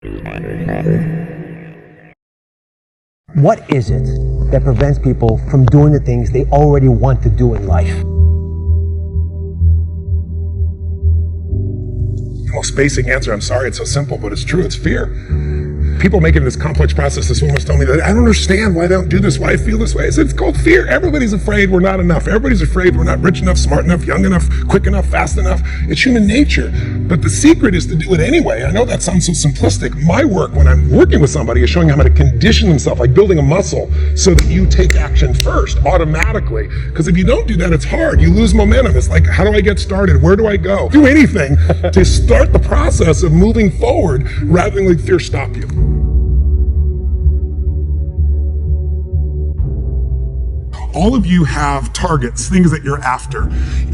What is it that prevents people from doing the things they already want to do in life? The most basic answer, I'm sorry it's so simple, but it's true, it's fear. People making this complex process, this woman was telling me that I don't understand why I don't do this, why I feel this way. I said, it's called fear. Everybody's afraid we're not enough. Everybody's afraid we're not rich enough, smart enough, young enough, quick enough, fast enough. It's human nature. But the secret is to do it anyway. I know that sounds so simplistic. My work when I'm working with somebody is showing them how to condition themselves, like building a muscle, so that you take action first, automatically. Because if you don't do that, it's hard. You lose momentum. It's like, how do I get started? Where do I go? Do anything to start the process of moving forward rather than let fear stop you. All of you have targets, things that you're after.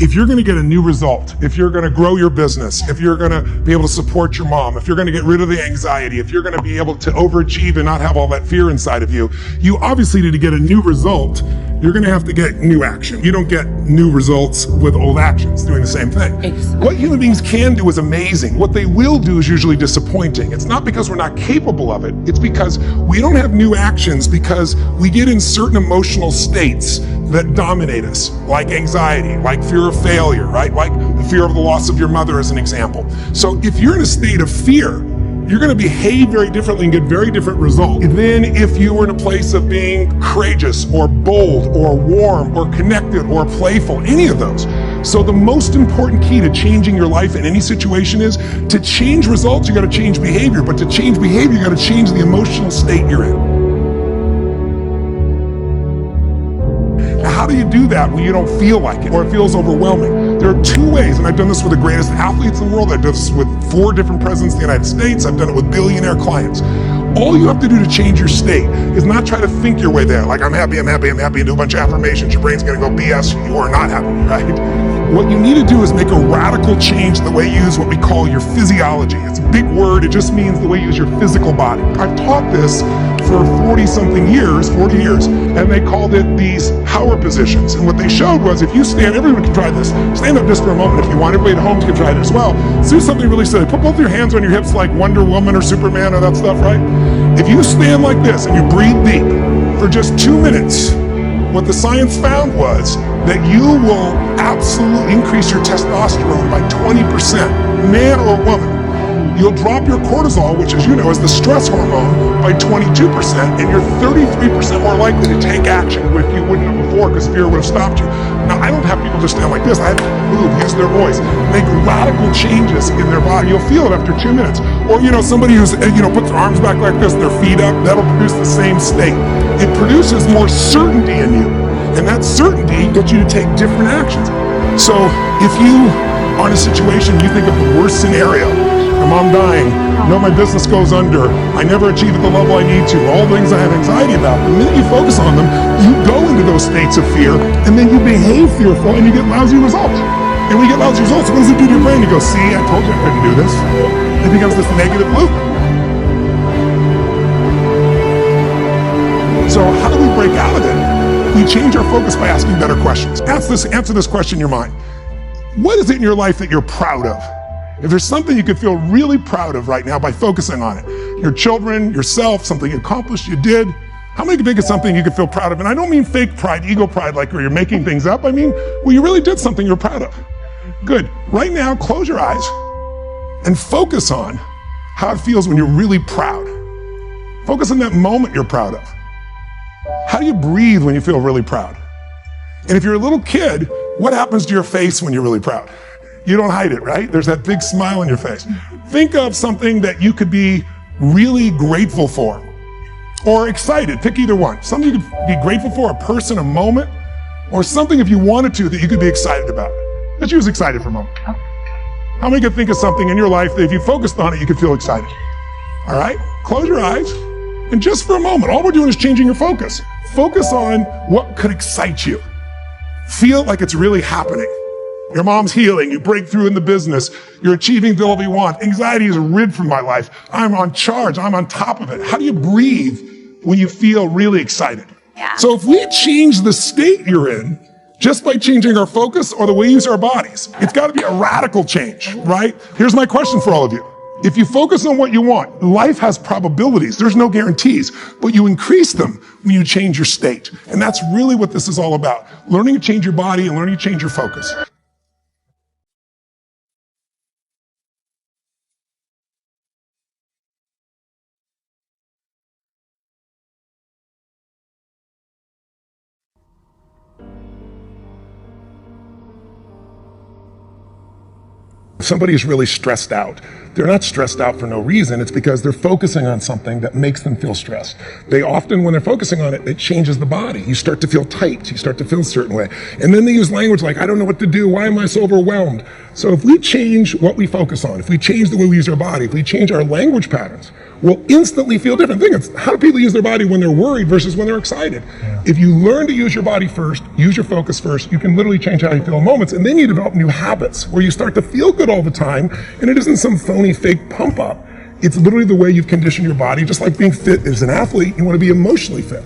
If you're gonna get a new result, if you're gonna grow your business, if you're gonna be able to support your mom, if you're gonna get rid of the anxiety, if you're gonna be able to overachieve and not have all that fear inside of you, you obviously need to get a new result. You're gonna have to get new action. You don't get new results with old actions doing the same thing. Exactly. What human beings can do is amazing. What they will do is usually disappointing. It's not because we're not capable of it. It's because we don't have new actions because we get in certain emotional states that dominate us, like anxiety, like fear of failure, right? Like the fear of the loss of your mother as an example. So if you're in a state of fear, you're gonna behave very differently and get very different results than if you were in a place of being courageous or bold or warm or connected or playful, any of those. So the most important key to changing your life in any situation is to change results, you gotta change behavior, but to change behavior, you gotta change the emotional state you're in. How do you do that when you don't feel like it or it feels overwhelming? There are two ways, and I've done this with the greatest athletes in the world. I've done this with 4 different presidents of the United States. I've done it with billionaire clients. All you have to do to change your state is not try to think your way there, like I'm happy, I'm happy, I'm happy, and do a bunch of affirmations. Your brain's gonna go BS, you are not happy, right? What you need to do is make a radical change in the way you use what we call your physiology. It's a big word, it just means the way you use your physical body. I've taught this for 40 years, and they called it these power positions. And what they showed was if you stand, everyone can try this, stand up just for a moment if you want, everybody at home can try it as well. Let's do something really silly. Put both your hands on your hips like Wonder Woman or Superman or that stuff, right? If you stand like this and you breathe deep for just 2 minutes, what the science found was that you will absolutely increase your testosterone by 20%, man or woman. You'll drop your cortisol, which as you know is the stress hormone, by 22%, and you're 33% more likely to take action if you wouldn't have before because fear would have stopped you. Now, I don't have people just stand like this. I have people move, use their voice, make radical changes in their body. You'll feel it after 2 minutes. Or, somebody who's, puts their arms back like this, their feet up, that'll produce the same state. It produces more certainty in you, and that certainty gets you to take different actions. So if you are in a situation, you think of the worst scenario, my mom dying, my business goes under, I never achieve at the level I need to, all the things I have anxiety about. The minute you focus on them, you go into those states of fear, and then you behave fearful, and you get lousy results. And when you get lousy results, what does it do to your brain? You go, see, I told you I couldn't do this. It becomes this negative loop. So how do we break out of it? We change our focus by asking better questions. Answer this question in your mind. What is it in your life that you're proud of? If there's something you could feel really proud of right now by focusing on it, your children, yourself, something you accomplished, you did, how many can think of something you could feel proud of? And I don't mean fake pride, ego pride, like where you're making things up. I mean, well, you really did something you're proud of. Good. Right now, close your eyes and focus on how it feels when you're really proud. Focus on that moment you're proud of. How do you breathe when you feel really proud? And if you're a little kid, what happens to your face when you're really proud? You don't hide it, right? There's that big smile on your face. Think of something that you could be really grateful for or excited. Pick either one. Something you could be grateful for, a person, a moment, or something if you wanted to that you could be excited about. Let's use excited for a moment. How many could think of something in your life that if you focused on it, you could feel excited? All right, close your eyes. And just for a moment, all we're doing is changing your focus. Focus on what could excite you. Feel like it's really happening. Your mom's healing, you break through in the business, you're achieving the level you want. Anxiety is rid from my life. I'm on charge, I'm on top of it. How do you breathe when you feel really excited? Yeah. So if we change the state you're in, just by changing our focus or the way we use our bodies, it's gotta be a radical change, right? Here's my question for all of you. If you focus on what you want, life has probabilities. There's no guarantees, but you increase them when you change your state. And that's really what this is all about. Learning to change your body and learning to change your focus. If somebody is really stressed out, they're not stressed out for no reason. It's because they're focusing on something that makes them feel stressed. They often, when they're focusing on it, it changes the body. You start to feel tight. You start to feel a certain way. And then they use language like, I don't know what to do. Why am I so overwhelmed? So if we change what we focus on, if we change the way we use our body, if we change our language patterns, we'll instantly feel different. Think of how do people use their body when they're worried versus when they're excited. Yeah. If you learn to use your body first, use your focus first, you can literally change how you feel in moments, and then you develop new habits where you start to feel good all the time, and it isn't some phony fake pump up. It's literally the way you've conditioned your body. Just like being fit as an athlete, you want to be emotionally fit.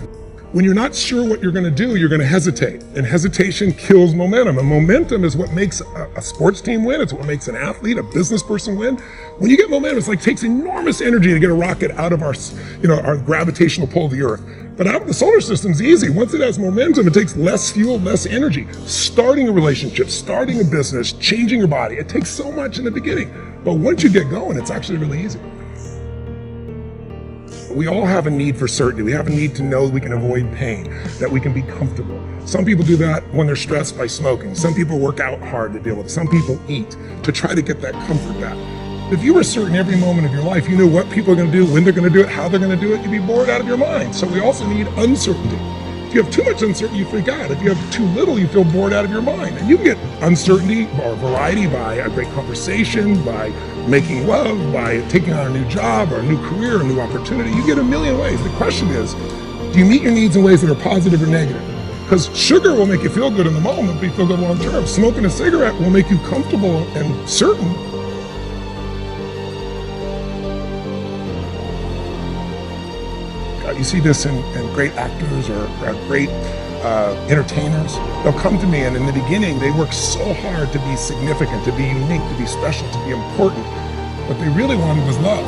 When you're not sure what you're going to do, you're going to hesitate. And hesitation kills momentum. And momentum is what makes a sports team win. It's what makes an athlete, a business person win. When you get momentum, it's like it takes enormous energy to get a rocket out of our gravitational pull of the earth. But out of the solar system's easy. Once it has momentum, it takes less fuel, less energy. Starting a relationship, starting a business, changing your body, it takes so much in the beginning. But once you get going, it's actually really easy. We all have a need for certainty. We have a need to know we can avoid pain, that we can be comfortable. Some people do that when they're stressed by smoking. Some people work out hard to deal with it. Some people eat to try to get that comfort back. If you were certain every moment of your life, you knew what people are going to do, when they're going to do it, how they're going to do it, you'd be bored out of your mind. So we also need uncertainty. If you have too much uncertainty, you freak out. If you have too little, you feel bored out of your mind. And you can get uncertainty or variety by a great conversation, by making love, by taking on a new job or a new career, a new opportunity. You get a million ways. The question is, do you meet your needs in ways that are positive or negative? Because sugar will make you feel good in the moment, but you feel good long term. Smoking a cigarette will make you comfortable and certain. You see this in great actors or great entertainers. They'll come to me, and in the beginning, they work so hard to be significant, to be unique, to be special, to be important. What they really wanted was love.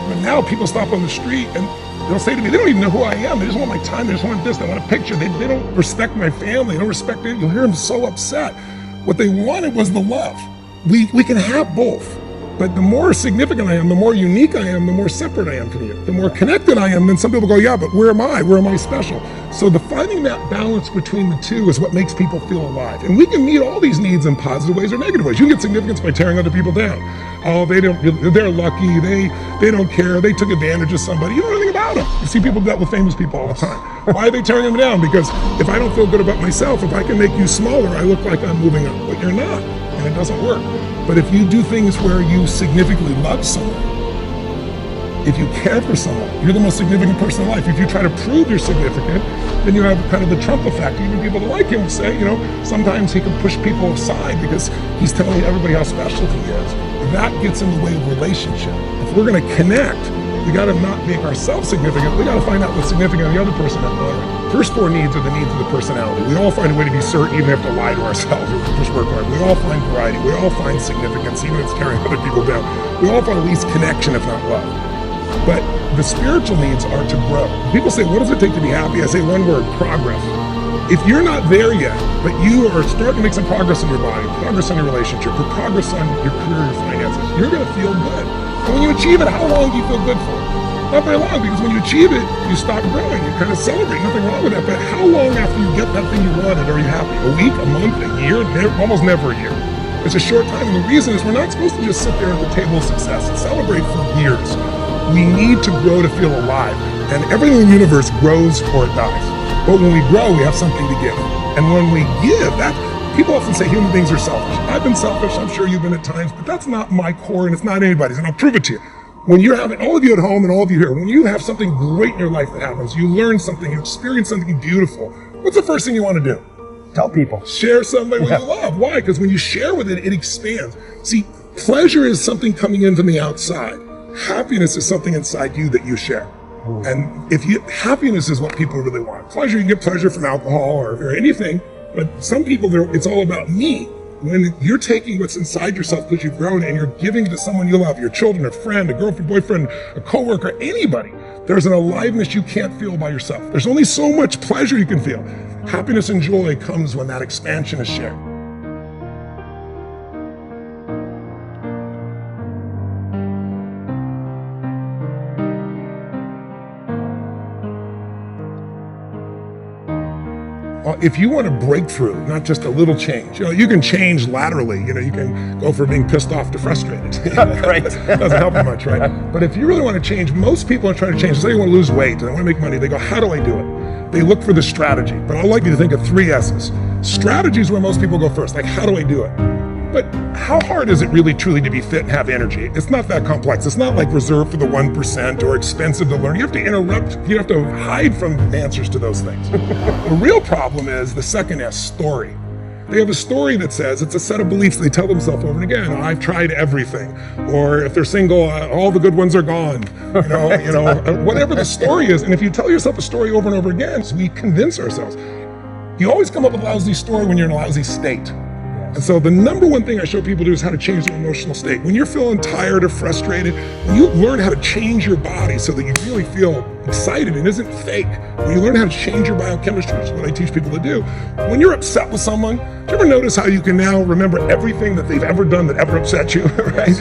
But now people stop on the street and they'll say to me, they don't even know who I am. They just want my time. They just want this. They want a picture. They don't respect my family. They don't respect it. You'll hear them so upset. What they wanted was the love. We can have both. But the more significant I am, the more unique I am, the more separate I am from you. The more connected I am, then some people go, yeah, but where am I? Where am I special? So finding that balance between the two is what makes people feel alive. And we can meet all these needs in positive ways or negative ways. You can get significance by tearing other people down. Oh, they're lucky, they don't care, they took advantage of somebody. You know anything about them. You see people do that with famous people all the time. Why are they tearing them down? Because if I don't feel good about myself, if I can make you smaller, I look like I'm moving up, but you're not. And it doesn't work. But if you do things where you significantly love someone, if you care for someone, you're the most significant person in life. If you try to prove you're significant, then you have kind of the Trump effect. Even people that like him will say, sometimes he can push people aside because he's telling everybody how special he is. That gets in the way of relationship. If we're going to connect, we got to not make ourselves significant. We got to find out what's significant in the other person that we're. First four needs are the needs of the personality. We all find a way to be certain, even if we have to lie to ourselves or just work hard. We all find variety. We all find significance, even if it's carrying other people down. We all find at least connection, if not love. But the spiritual needs are to grow. People say, what does it take to be happy? I say one word, progress. If you're not there yet, but you are starting to make some progress in your body, progress on your relationship, or progress on your career, your finances, you're going to feel good. And when you achieve it, how long do you feel good for? Not very long, because when you achieve it, you stop growing. You kind of celebrate. Nothing wrong with that. But how long after you get that thing you wanted are you happy? A week, a month, a year? Almost never a year. It's a short time. And the reason is we're not supposed to just sit there at the table of success and celebrate for years. We need to grow to feel alive. And everything in the universe grows or it dies. But when we grow, we have something to give. And when we give, people often say human beings are selfish. I've been selfish. I'm sure you've been at times. But that's not my core, and it's not anybody's. And I'll prove it to you. When you're having, all of you at home and all of you here, when you have something great in your life that happens, you learn something, you experience something beautiful, what's the first thing you want to do? Tell people. Share somebody you love. Why? Because when you share with it, it expands. See, pleasure is something coming in from the outside. Happiness is something inside you that you share. Ooh. And happiness is what people really want. Pleasure, you get pleasure from alcohol or anything, but some people, it's all about me. When you're taking what's inside yourself because you've grown and you're giving it to someone you love, your children, a friend, a girlfriend, boyfriend, a coworker, anybody, there's an aliveness you can't feel by yourself. There's only so much pleasure you can feel. Happiness and joy comes when that expansion is shared. If you want a breakthrough, not just a little change, you can change laterally. You can go from being pissed off to frustrated. Right. Doesn't help you much, right? But if you really want to change, most people are trying to change. Say you want to lose weight and they want to make money. They go, how do I do it? They look for the strategy. But I'd like you to think of 3 S's. Strategy is where most people go first. Like, how do I do it? But how hard is it really truly to be fit and have energy? It's not that complex. It's not like reserved for the 1% or expensive to learn. You have to interrupt. You have to hide from answers to those things. The real problem is the second S, story. They have a story that says it's a set of beliefs they tell themselves over and again. I've tried everything. Or if they're single, all the good ones are gone. Whatever the story is. And if you tell yourself a story over and over again, so we convince ourselves. You always come up with a lousy story when you're in a lousy state. And so the number one thing I show people to do is how to change their emotional state. When you're feeling tired or frustrated, when you learn how to change your body so that you really feel excited and isn't fake, when you learn how to change your biochemistry, which is what I teach people to do, when you're upset with someone, do you ever notice how you can now remember everything that they've ever done that ever upset you, right?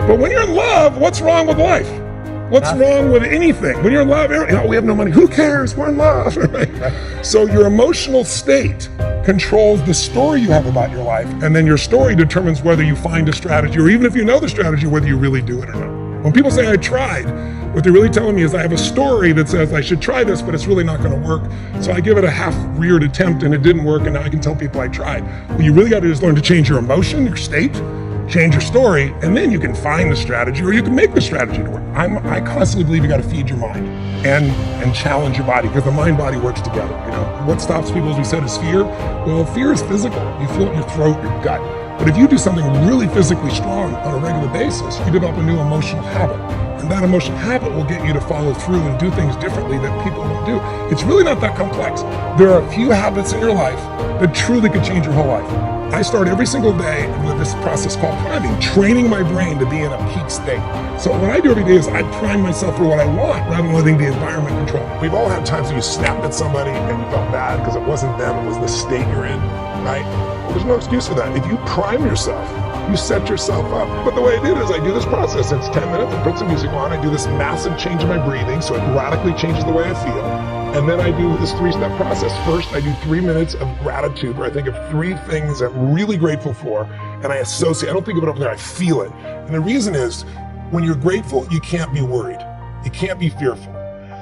But when you're in love, what's wrong with life? What's wrong with anything? When you're in love, we have no money. Who cares? We're in love, right? So your emotional state controls the story you have about your life, and then your story determines whether you find a strategy, or even if you know the strategy, whether you really do it or not. When people say I tried, what they're really telling me is I have a story that says I should try this, but it's really not going to work. So I give it a half-reared attempt and it didn't work, and now I can tell people I tried. What you really got to do is learn to change your emotion, your state, change your story, and then you can find the strategy, or you can make the strategy to work. I constantly believe you got to feed your mind and challenge your body, because the mind-body works together. What stops people, as we said, is fear. Well, fear is physical. You feel it in your throat, your gut. But if you do something really physically strong on a regular basis, you develop a new emotional habit. And that emotional habit will get you to follow through and do things differently that people don't do. It's really not that complex. There are a few habits in your life that truly could change your whole life. I start every single day with this process called priming, training my brain to be in a peak state. So what I do every day is I prime myself for what I want rather than letting the environment control me. We've all had times when you snapped at somebody and you felt bad because it wasn't them, it was the state you're in, right? Well, there's no excuse for that. If you prime yourself, you set yourself up. But the way I did it is I do this process. It's 10 minutes, I put some music on, I do this massive change in my breathing so it radically changes the way I feel. And then I do this 3-step process. First, I do 3 minutes of gratitude where I think of 3 things I'm really grateful for, and I associate. I don't think of it up there, I feel it. And the reason is, when you're grateful, you can't be worried. You can't be fearful.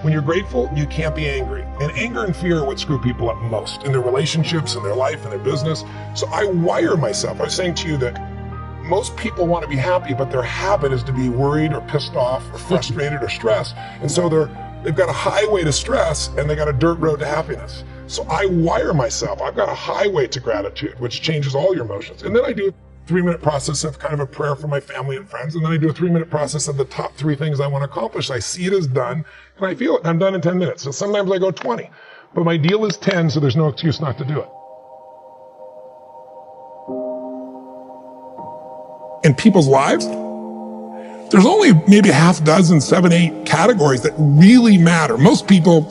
When you're grateful, you can't be angry. And anger and fear are what screw people up most in their relationships, in their life, in their business. So I wire myself. I was saying to you that most people want to be happy, but their habit is to be worried or pissed off or frustrated or stressed. And so they've got a highway to stress and they got a dirt road to happiness. So I wire myself. I've got a highway to gratitude, which changes all your emotions. And then I do a 3-minute process of kind of a prayer for my family and friends. And then I do a 3-minute process of the top 3 things I want to accomplish. I see it as done and I feel it. I'm done in 10 minutes. So sometimes I go 20, but my deal is 10, so there's no excuse not to do it. In people's lives, there's only maybe a half dozen, 7, 8 categories that really matter. Most people,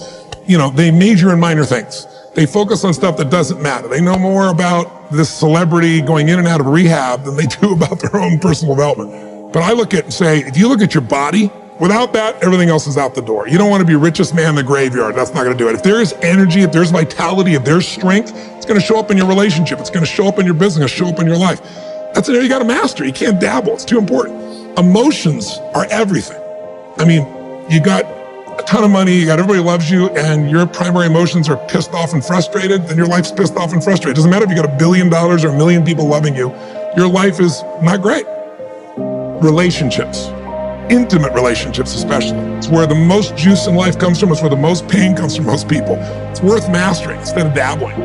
they major in minor things. They focus on stuff that doesn't matter. They know more about this celebrity going in and out of rehab than they do about their own personal development. But I look at and say, if you look at your body, without that, everything else is out the door. You don't want to be richest man in the graveyard. That's not going to do it. If there is energy, if there's vitality, if there's strength, it's going to show up in your relationship. It's going to show up in your business, show up in your life. That's an area you got to master. You can't dabble. It's too important. Emotions are everything. I mean, you got a ton of money, you got everybody loves you, and your primary emotions are pissed off and frustrated, then your life's pissed off and frustrated. It doesn't matter if you got $1 billion or 1 million people loving you, your life is not great. Relationships, intimate relationships especially. It's where the most juice in life comes from. It's where the most pain comes from most people. It's worth mastering instead of dabbling.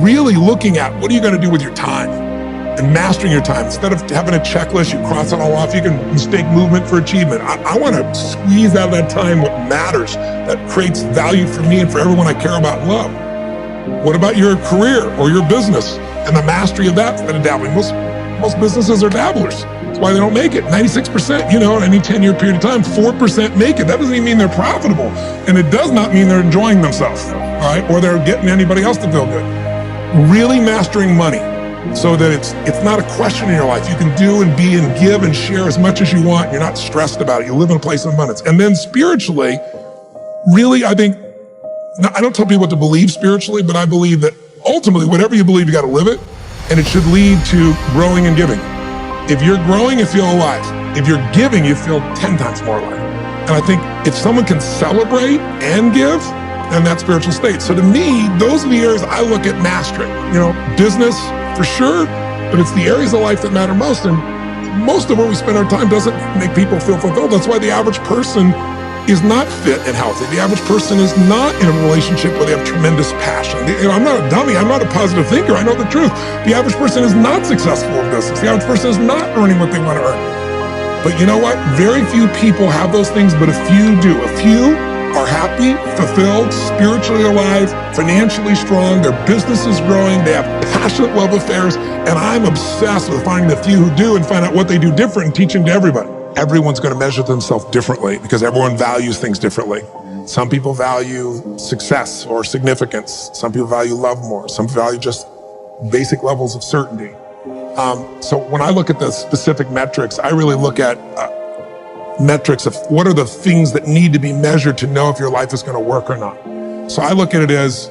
Really looking at what are you going to do with your time? And mastering your time. Instead of having a checklist, you cross it all off. You can mistake movement for achievement. I want to squeeze out of that time what matters, that creates value for me and for everyone I care about and love. What about your career or your business? and the mastery of that instead of dabbling. Most businesses are dabblers. That's why they don't make it. 96%, in any 10-year period of time, 4% make it. That doesn't even mean they're profitable. And it does not mean they're enjoying themselves, all right? Or they're getting anybody else to feel good. Really mastering money so that it's not a question in your life. You can do and be and give and share as much as you want. You're not stressed about it. You live in a place of abundance. And then spiritually, really, I think, I don't tell people what to believe spiritually, but I believe that ultimately, whatever you believe, you got to live it. And it should lead to growing and giving. If you're growing, you feel alive. If you're giving, you feel 10 times more alive. And I think if someone can celebrate and give, then that's spiritual state. So to me, those are the areas I look at mastering. Business for sure, but it's the areas of life that matter most. And most of where we spend our time doesn't make people feel fulfilled. That's why the average person is not fit and healthy. The average person is not in a relationship where they have tremendous passion. I'm not a dummy. I'm not a positive thinker. I know the truth. The average person is not successful in business. The average person is not earning what they want to earn. But you know what? Very few people have those things, but a few do. A few are happy, fulfilled, spiritually alive, financially strong. Their business is growing. They have passionate love affairs. And I'm obsessed with finding the few who do and find out what they do different and teaching to everybody. Everyone's going to measure themselves differently because everyone values things differently. Some people value success or significance. Some people value love more. Some value just basic levels of certainty. So when I look at the specific metrics, I really look at metrics of what are the things that need to be measured to know if your life is going to work or not. So I look at it as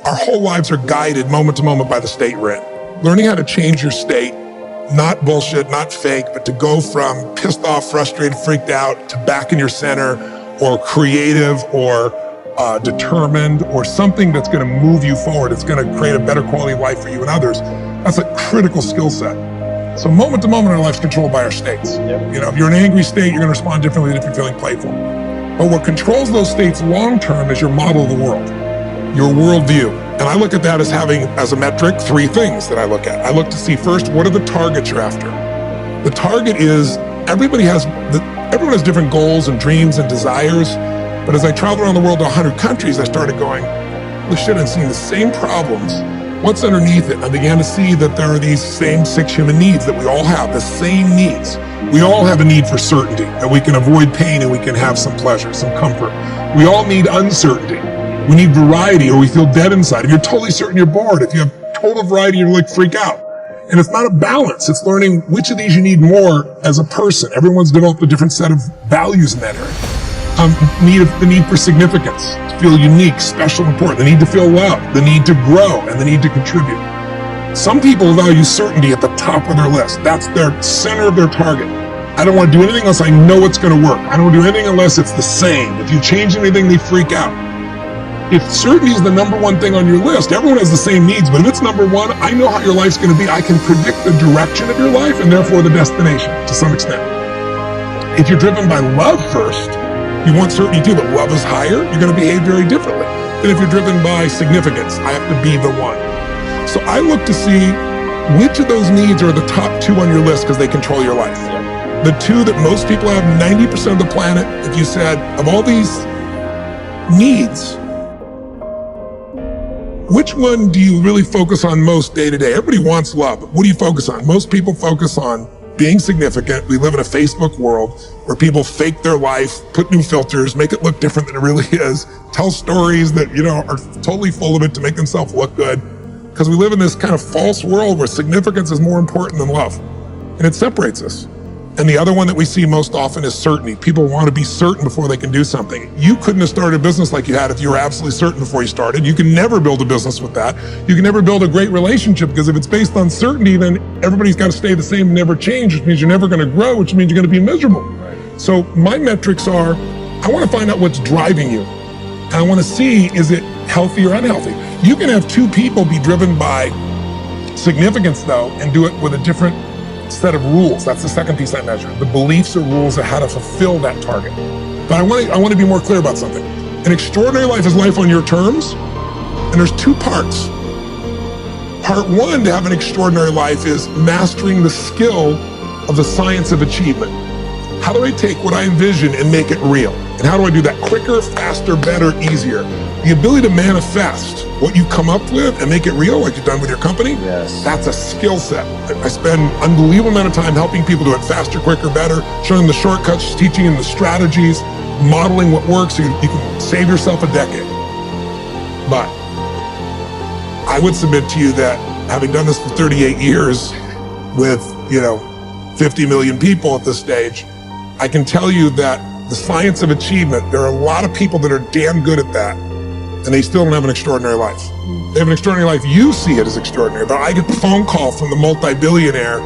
our whole lives are guided moment to moment by the state we're in. Learning how to change your state, not bullshit, not fake, but to go from pissed off, frustrated, freaked out to back in your center or creative or determined or something that's going to move you forward. It's going to create a better quality of life for you and others. That's a critical skill set. So moment to moment, our life's controlled by our states. Yep. If you're in an angry state, you're going to respond differently than if you're feeling playful. But what controls those states long term is your model of the world, your worldview. And I look at that as having, as a metric, 3 things that I look at. I look to see first, what are the targets you're after? The target is, everyone has different goals and dreams and desires. But as I traveled around the world to 100 countries, I started going, holy shit, I'm seeing the same problems. What's underneath it? I began to see that there are these same 6 human needs that we all have, the same needs. We all have a need for certainty, that we can avoid pain and we can have some pleasure, some comfort. We all need uncertainty. We need variety or we feel dead inside. If you're totally certain, you're bored. If you have total variety, you're like freak out. And it's not a balance. It's learning which of these you need more as a person. Everyone's developed a different set of values in that area. The need for significance, to feel unique, special, important. The need to feel loved, the need to grow, and the need to contribute. Some people value certainty at the top of their list. That's their center of their target. I don't want to do anything unless I know it's going to work. I don't want to do anything unless it's the same. If you change anything, they freak out. If certainty is the number one thing on your list, everyone has the same needs, but if it's number one, I know how your life's going to be. I can predict the direction of your life and therefore the destination to some extent. If you're driven by love first, you want certainty too, but love is higher, you're going to behave very differently than if you're driven by significance. I have to be the one. So I look to see which of those needs are the top 2 on your list because they control your life. The 2 that most people have, 90% of the planet, if you said, of all these needs, which one do you really focus on most day to day? Everybody wants love, but what do you focus on? Most people focus on being significant. We live in a Facebook world where people fake their life, put new filters, make it look different than it really is, tell stories that, are totally full of it to make themselves look good. Because we live in this kind of false world where significance is more important than love. And it separates us. And the other one that we see most often is certainty. People want to be certain before they can do something. You couldn't have started a business like you had if you were absolutely certain before you started. You can never build a business with that. You can never build a great relationship because if it's based on certainty, then everybody's got to stay the same and never change, which means you're never going to grow, which means you're going to be miserable. Right. So my metrics are, I want to find out what's driving you. And I want to see, is it healthy or unhealthy? You can have 2 people be driven by significance though, and do it with a different set of rules. That's the second piece I measure. The beliefs or rules of how to fulfill that target. But I want to be more clear about something. An extraordinary life is life on your terms, and there's 2 parts. Part 1 to have an extraordinary life is mastering the skill of the science of achievement. how do I take what I envision and make it real? And how do I do that quicker, faster, better, easier? The ability to manifest what you come up with and make it real, like you've done with your company, that's a skill set. I spend an unbelievable amount of time helping people do it faster, quicker, better, showing them the shortcuts, teaching them the strategies, modeling what works so you can save yourself a decade. But I would submit to you that having done this for 38 years with, 50 million people at this stage, I can tell you that the science of achievement, there are a lot of people that are damn good at that, and they still don't have an extraordinary life. They have an extraordinary life. You see it as extraordinary, but I get the phone call from the multi-billionaire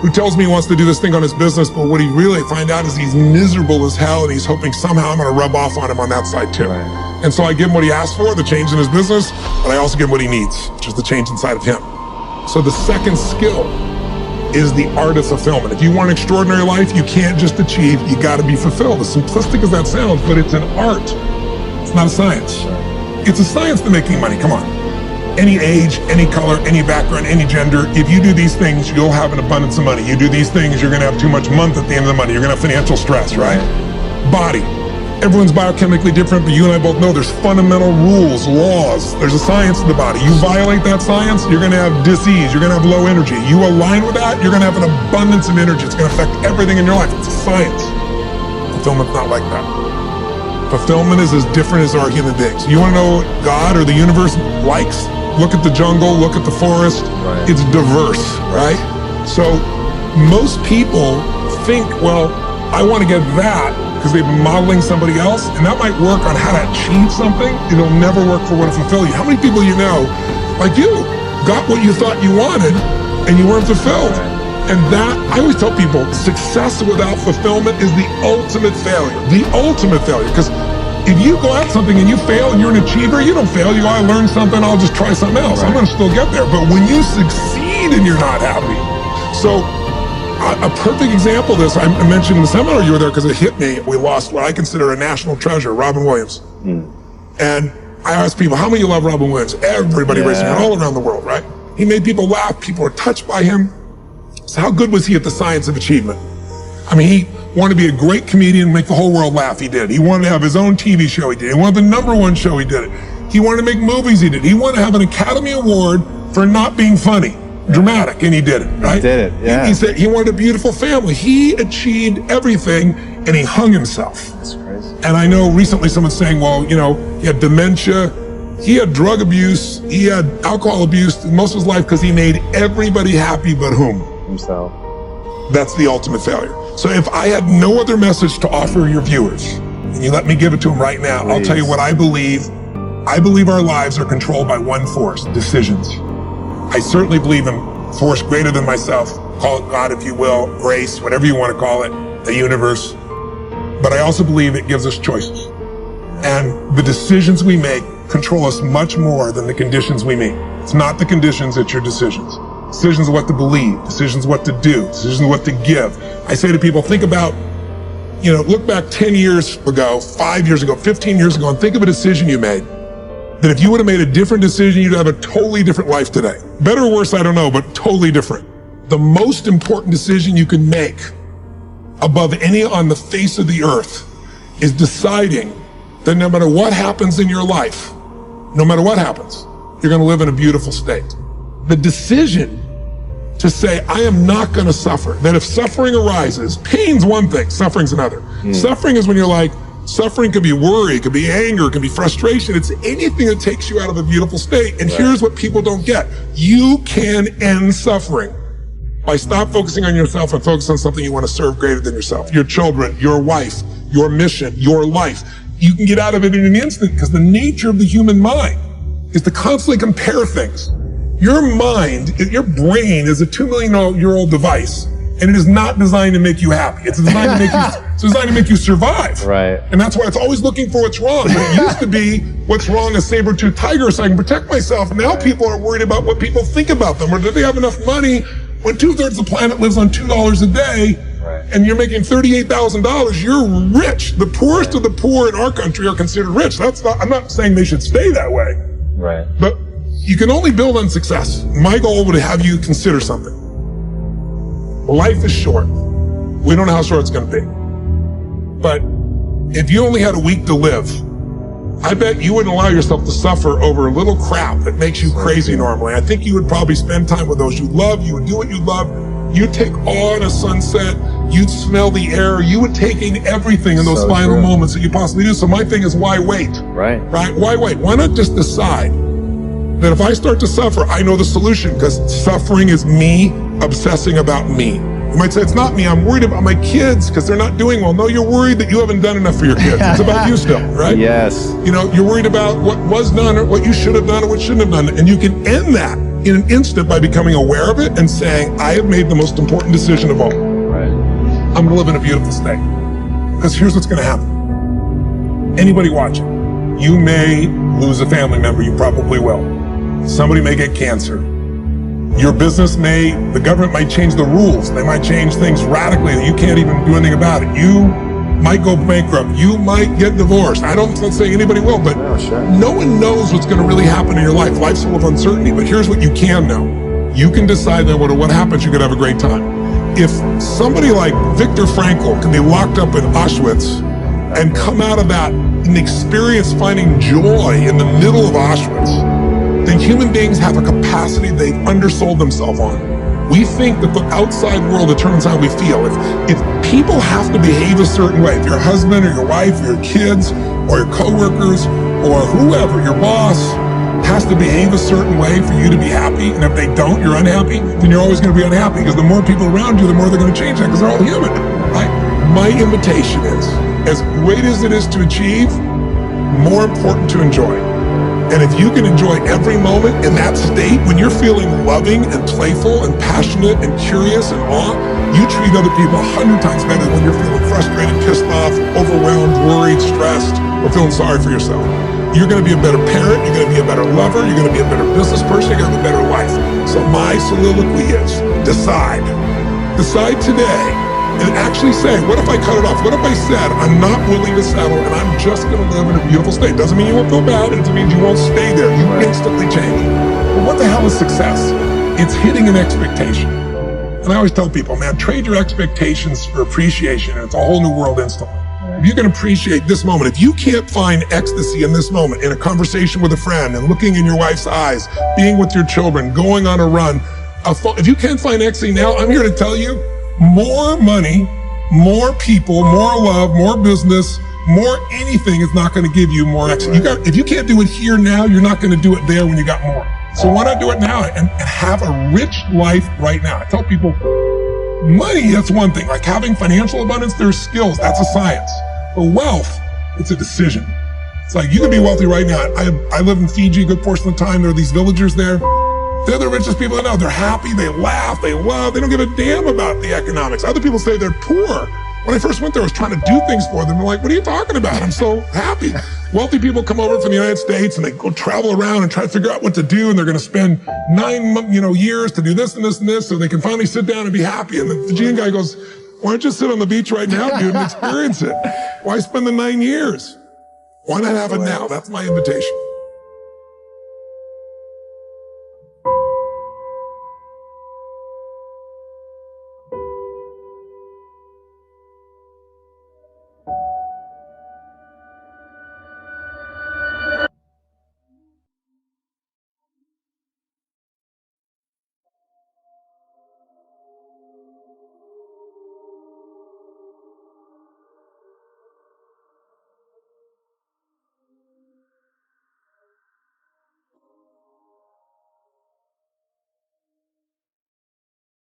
who tells me he wants to do this thing on his business, but what he really find out is he's miserable as hell, and he's hoping somehow I'm gonna rub off on him on that side too. And so I give him what he asked for, the change in his business, but I also give him what he needs, which is the change inside of him. So the second skill is the art of fulfillment. If you want an extraordinary life, you can't just achieve, you gotta be fulfilled. As simplistic as that sounds, but it's an art. It's not a science. It's a science to making money, come on. Any age, any color, any background, any gender, if you do these things, you'll have an abundance of money. You do these things, you're gonna have too much month at the end of the money. You're gonna have financial stress, right? Body. Everyone's biochemically different, but you and I both know there's fundamental rules, laws. There's a science to the body. You violate that science, you're gonna have disease, you're gonna have low energy. You align with that, you're gonna have an abundance of energy. It's gonna affect everything in your life. It's a science. Fulfillment's not like that. Fulfillment is as different as our human beings. You wanna know what God or the universe likes? Look at the jungle, look at the forest. It's diverse, right? So most people think, well, I wanna get that, because they've been modeling somebody else, and that might work on how to achieve something. It'll never work for what to fulfill you. How many people you know, like you, got what you thought you wanted, and you weren't fulfilled? And that, I always tell people, success without fulfillment is the ultimate failure. The ultimate failure, because if you go at something and you fail and you're an achiever, you don't fail, you gotta learn something, I'll just try something else. I'm gonna still get there. But when you succeed and you're not happy, so a perfect example of this, I mentioned in the seminar you were there because it hit me. We lost what I consider a national treasure, Robin Williams. And I asked people, how many of you love Robin Williams? Everybody raising their hand all around the world, right? He made people laugh. People were touched by him. So how good was he at the science of achievement? I mean, he wanted to be a great comedian and make the whole world laugh. He did. He wanted to have his own TV show. He did. He wanted the #1 show. He did it. He wanted to make movies. He did. He wanted to have an Academy Award for not being funny. Dramatic, and he did it, right? He did it, yeah. He said he wanted a beautiful family. He achieved everything, and he hung himself. That's crazy. And I know recently someone's saying, well, he had dementia, he had drug abuse, he had alcohol abuse most of his life because he made everybody happy but whom? Himself. That's the ultimate failure. So if I had no other message to offer your viewers, and you let me give it to them right now, I'll tell you what I believe. I believe our lives are controlled by one force, decisions. I certainly believe in force greater than myself, call it God if you will, grace, whatever you want to call it, the universe. But I also believe it gives us choices. And the decisions we make control us much more than the conditions we meet. It's not the conditions, it's your decisions. Decisions of what to believe, decisions what to do, decisions what to give. I say to people, think about, look back 10 years ago, 5 years ago, 15 years ago, and think of a decision you made. That if you would have made a different decision, you'd have a totally different life today. Better or worse, I don't know, but totally different. The most important decision you can make above any on the face of the earth is deciding that no matter what happens in your life, no matter what happens, you're gonna live in a beautiful state. The decision to say, I am not gonna suffer, that if suffering arises, pain's one thing, suffering's another. Suffering is when you're like, suffering could be worry, it could be anger, it could be frustration. It's anything that takes you out of a beautiful state. And here's what people don't get. You can end suffering by stop focusing on yourself and focus on something you want to serve greater than yourself. Your children, your wife, your mission, your life. You can get out of it in an instant because the nature of the human mind is to constantly compare things. Your mind, your brain is a 2 million year old device. And it is not designed to make you happy. It's designed to make you survive. Right. And that's why it's always looking for what's wrong. But it used to be what's wrong, a saber-toothed tiger, so I can protect myself. And now people are worried about what people think about them, or do they have enough money when 2/3 of the planet lives on $2 a day, and you're making $38,000, you're rich. The poorest of the poor in our country are considered rich. I'm not saying they should stay that way. Right. But you can only build on success. My goal would have you consider something. Life is short. We don't know how short it's going to be. But if you only had a week to live, I bet you wouldn't allow yourself to suffer over a little crap that makes you crazy normally. I think you would probably spend time with those you love. You would do what you love. You'd take awe in a sunset. You'd smell the air. You would take in everything in those final moments that you possibly do. So my thing is, why wait? Right? Why wait? Why not just decide that if I start to suffer, I know the solution, because suffering is me obsessing about me. You might say, it's not me, I'm worried about my kids because they're not doing well. No, you're worried that you haven't done enough for your kids. It's about you still, right? Yes. You know, you're worried about what was done or what you should have done or what shouldn't have done. And you can end that in an instant by becoming aware of it and saying, I have made the most important decision of all. Right. I'm gonna live in a beautiful state. Because here's what's gonna happen. Anybody watching, you may lose a family member, you probably will. Somebody may get cancer. Your business the government might change the rules. They might change things radically that you can't even do anything about it. You might go bankrupt. You might get divorced. Let's say anybody will, but no one knows what's gonna really happen in your life. Life's full of uncertainty, but here's what you can know. You can decide that no matter what happens, you could have a great time. If somebody like Viktor Frankl can be locked up in Auschwitz and come out of that and experience finding joy in the middle of Auschwitz, then human beings have a capacity they've undersold themselves on. We think that the outside world determines how we feel. If people have to behave a certain way, if your husband or your wife or your kids or your coworkers or whoever, your boss, has to behave a certain way for you to be happy, and if they don't, you're unhappy, then you're always going to be unhappy, because the more people around you, the more they're going to change that, because they're all human, right? My invitation is, as great as it is to achieve, more important to enjoy. And if you can enjoy every moment in that state, when you're feeling loving and playful and passionate and curious and awe, you treat other people 100 times better than when you're feeling frustrated, pissed off, overwhelmed, worried, stressed, or feeling sorry for yourself. You're gonna be a better parent, you're gonna be a better lover, you're gonna be a better business person, you're gonna have a better life. So my soliloquy is, decide. Decide today. And actually say, what if I cut it off? What if I said, I'm not willing to settle and I'm just gonna live in a beautiful state? Doesn't mean you won't feel bad, it doesn't mean you won't stay there. You instantly change. But what the hell is success? It's hitting an expectation. And I always tell people, man, trade your expectations for appreciation, and it's a whole new world instantly. If you can appreciate this moment, if you can't find ecstasy in this moment, in a conversation with a friend and looking in your wife's eyes, being with your children, going on a run, if you can't find ecstasy now, I'm here to tell you, more money, more people, more love, more business, more anything is not going to give you more ecstasy. If you can't do it here now, you're not going to do it there when you got more. So why not do it now and have a rich life right now? I tell people, money, that's one thing. Like having financial abundance, there's skills, that's a science. But wealth, it's a decision. It's like, you can be wealthy right now. I live in Fiji a good portion of the time. There are these villagers there. They're the richest people I know. They're happy, they laugh, they love, they don't give a damn about the economics. Other people say they're poor. When I first went there, I was trying to do things for them. They're like, what are you talking about? I'm so happy. Wealthy people come over from the United States and they go travel around and try to figure out what to do, and they're going to spend 9 years to do this and this and this so they can finally sit down and be happy. And the Fijian guy goes, why don't you sit on the beach right now, dude, and experience it? Why spend the 9 years? Why not have it now? That's my invitation.